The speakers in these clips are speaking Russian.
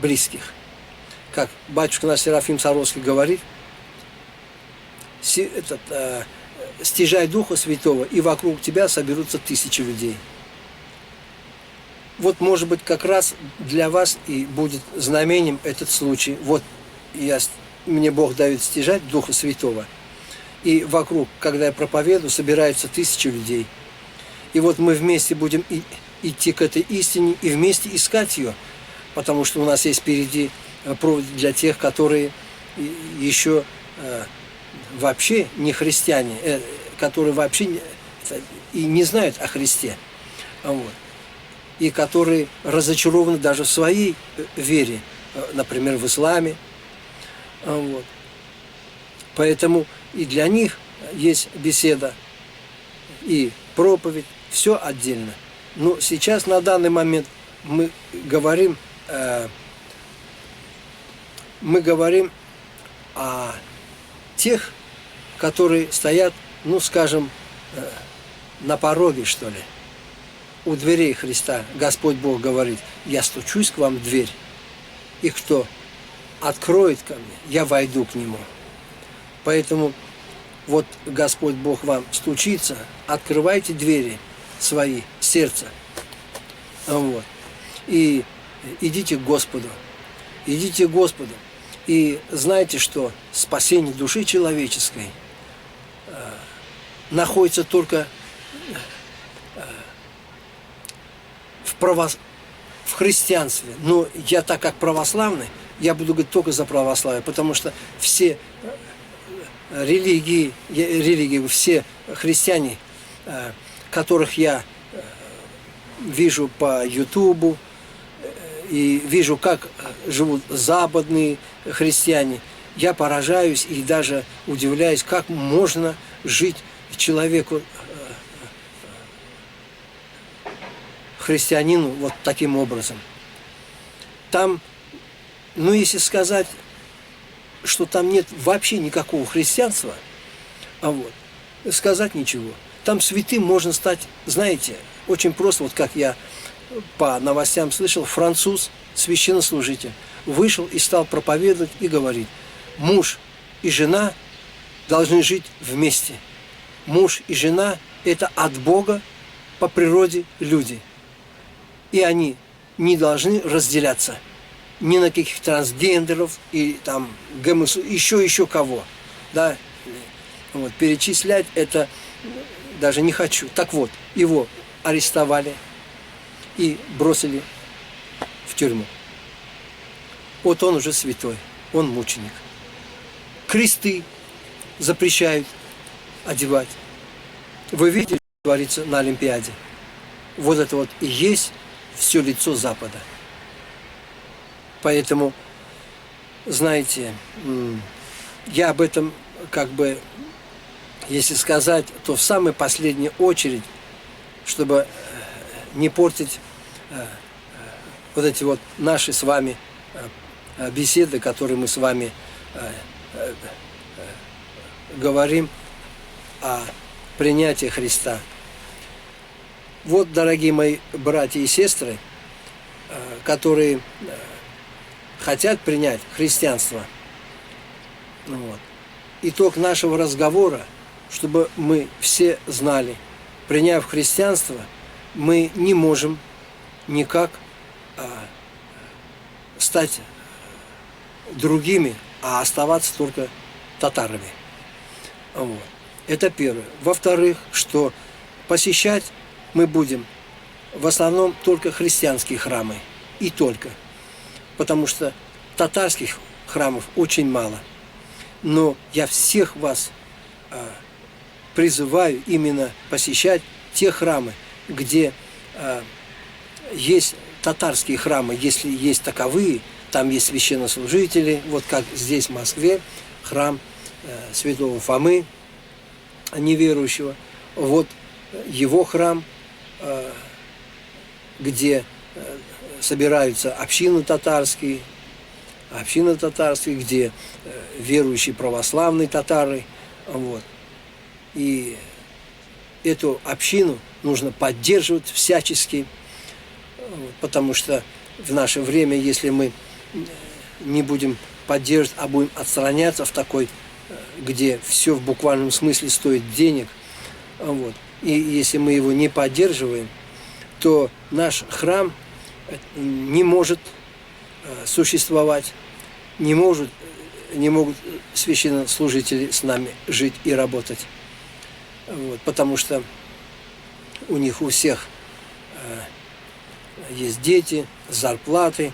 близких. Как батюшка наш Серафим Саровский говорит, стяжай Духа Святого, и вокруг тебя соберутся тысячи людей. Вот, может быть, как раз для вас и будет знамением этот случай. Вот мне Бог дает стяжать Духа Святого, и вокруг, когда я проповедую, собираются тысячи людей. И вот мы вместе будем идти к этой истине и вместе искать ее, потому что у нас есть впереди провод для тех, которые еще вообще не христиане, которые вообще и не знают о Христе. Вот. И которые разочарованы даже в своей вере, например, в исламе. Вот. Поэтому и для них есть беседа и проповедь, все отдельно. Но сейчас, на данный момент, мы говорим о тех, которые стоят, ну, скажем, на пороге, что ли. У дверей Христа Господь Бог говорит: я стучусь к вам в дверь, и кто откроет ко мне, я войду к нему. Поэтому вот Господь Бог вам стучится, открывайте двери свои, сердца, вот, и идите к Господу, идите к Господу, и знайте, что спасение души человеческой находится только в христианстве. Но я, так как православный, я буду говорить только за православие, потому что все религии, все христиане, которых я вижу по Ютубу, и вижу, как живут западные христиане, я поражаюсь и даже удивляюсь, как можно жить человеку, христианину, вот таким образом. Там, ну, если сказать, что там нет вообще никакого христианства, сказать ничего. Там святым можно стать, знаете, очень просто, вот как я по новостям слышал, француз, священнослужитель, вышел и стал проповедовать и говорить: муж и жена должны жить вместе. Муж и жена – это от Бога по природе люди. И они не должны разделяться ни на каких трансгендеров и там еще кого. Да? Вот, перечислять это даже не хочу. Так вот, его арестовали и бросили в тюрьму. Вот он уже святой, он мученик. Кресты запрещают одевать. Вы видели, что творится на Олимпиаде? Вот это вот и есть все лицо Запада. Поэтому, знаете, я об этом, как бы, если сказать, то в самой последней очередь, чтобы не портить вот эти вот наши с вами беседы, которые мы с вами говорим о принятии Христа. Вот, дорогие мои братья и сестры, которые хотят принять христианство, вот, итог нашего разговора, чтобы мы все знали, приняв христианство, мы не можем никак стать другими, а оставаться только татарами. Вот. Это первое. Во-вторых, что посещать мы будем в основном только христианские храмы. И только. Потому что татарских храмов очень мало. Но я всех вас призываю именно посещать те храмы, где есть татарские храмы, если есть таковые, там есть священнослужители, вот как здесь в Москве, храм святого Фомы, неверующего, вот его храм, где собираются общины татарские, где верующие православные татары, вот. И эту общину нужно поддерживать всячески, потому что в наше время, если мы не будем поддерживать, а будем отстраняться в такой, где все в буквальном смысле стоит денег. Вот. И если мы его не поддерживаем, то наш храм не может существовать, не могут священнослужители с нами жить и работать. Вот. Потому что у них у всех есть дети, зарплаты.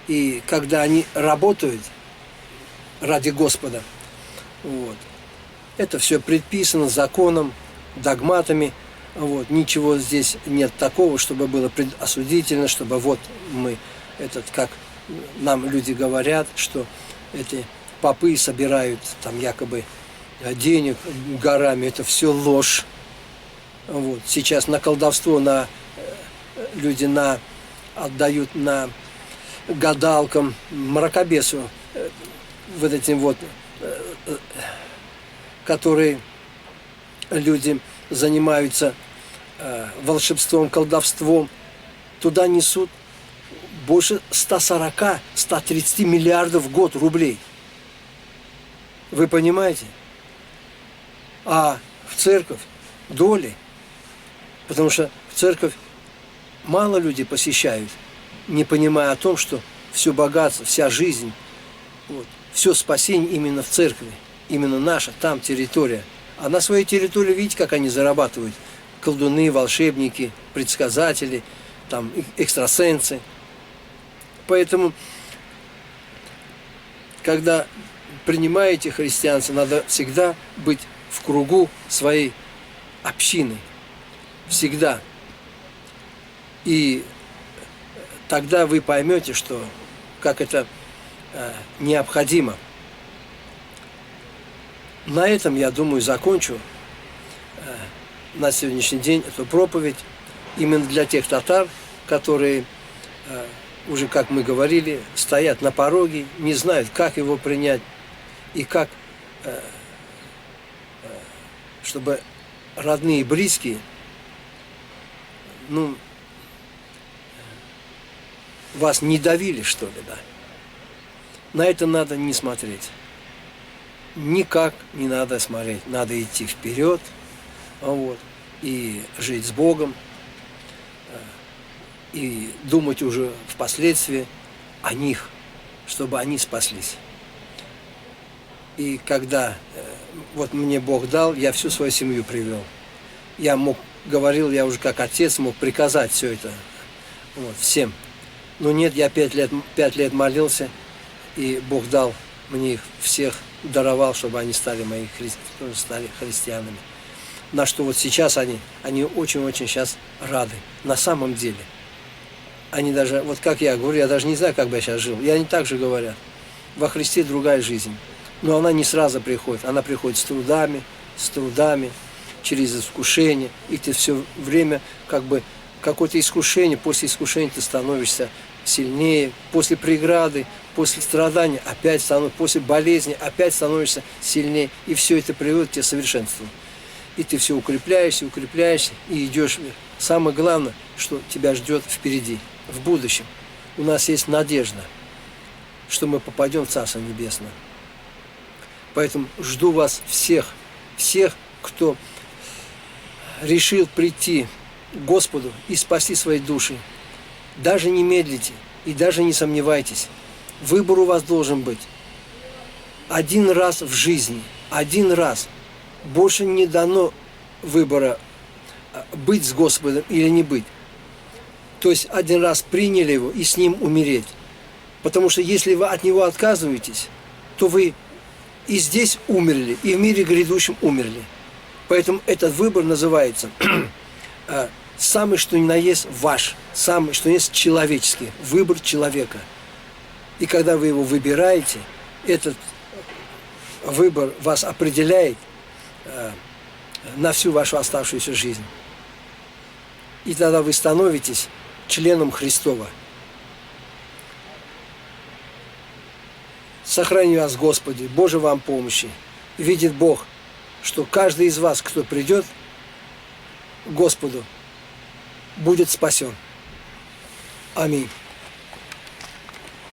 И когда они работают ради Господа, вот, это все предписано законом, догматами. Вот, ничего здесь нет такого, чтобы было предосудительно, чтобы вот мы, как нам люди говорят, что эти попы собирают там якобы денег горами, это все ложь. Вот, сейчас на колдовство люди отдают на гадалкам, мракобесу, вот этим вот, которые люди занимаются волшебством, колдовством, туда несут больше 140-130 миллиардов в год рублей. Вы понимаете? А в церковь доли, потому что в церковь мало людей посещают, не понимая о том, что все богатство, вся жизнь, вот, все спасение именно в церкви, именно наша, там территория. А на своей территории, видите, как они зарабатывают? Колдуны, волшебники, предсказатели, там, экстрасенсы. Поэтому, когда принимаете христианство, надо всегда быть в кругу своей общины. Всегда. И тогда вы поймете, что как это необходимо. На этом, я думаю, закончу на сегодняшний день эту проповедь именно для тех татар, которые уже, как мы говорили, стоят на пороге, не знают, как его принять и как, чтобы родные и близкие, вас не давили, что ли, да. На это надо не смотреть. Никак не надо смотреть. Надо идти вперед, вот, и жить с Богом, и думать уже впоследствии о них, чтобы они спаслись. И когда вот мне Бог дал, я всю свою семью привел. Я уже как отец мог приказать все это вот, всем. Но нет, я 5 лет молился, и Бог дал мне их всех, даровал, чтобы они стали стали христианами. На что вот сейчас они очень-очень сейчас рады, на самом деле. Они даже, вот как я говорю, я даже не знаю, как бы я сейчас жил. И они так же говорят, во Христе другая жизнь. Но она не сразу приходит, она приходит с трудами, через искушение. И ты все время как бы какое-то искушение, после искушения ты становишься сильнее, после преграды, после страдания опять становишься, после болезни опять становишься сильнее. И все это приводит к тебе совершенству. И ты все укрепляешься, и идешь вверх. Самое главное, что тебя ждет впереди, в будущем. У нас есть надежда, что мы попадем в Царство Небесное. Поэтому жду вас всех, кто решил прийти к Господу и спасти свои души. Даже не медлите и даже не сомневайтесь. Выбор у вас должен быть один раз в жизни, один раз. Больше не дано выбора быть с Господом или не быть. То есть один раз приняли его и с ним умереть. Потому что если вы от него отказываетесь, то вы и здесь умерли, и в мире грядущем умерли. Поэтому этот выбор называется самый что ни на есть ваш, самый что ни есть человеческий, выбор человека. И когда вы его выбираете, этот выбор вас определяет на всю вашу оставшуюся жизнь. И тогда вы становитесь членом Христова. Сохрани вас, Господи, Боже вам помощи. Видит Бог, что каждый из вас, кто придет к Господу, будет спасен. Аминь.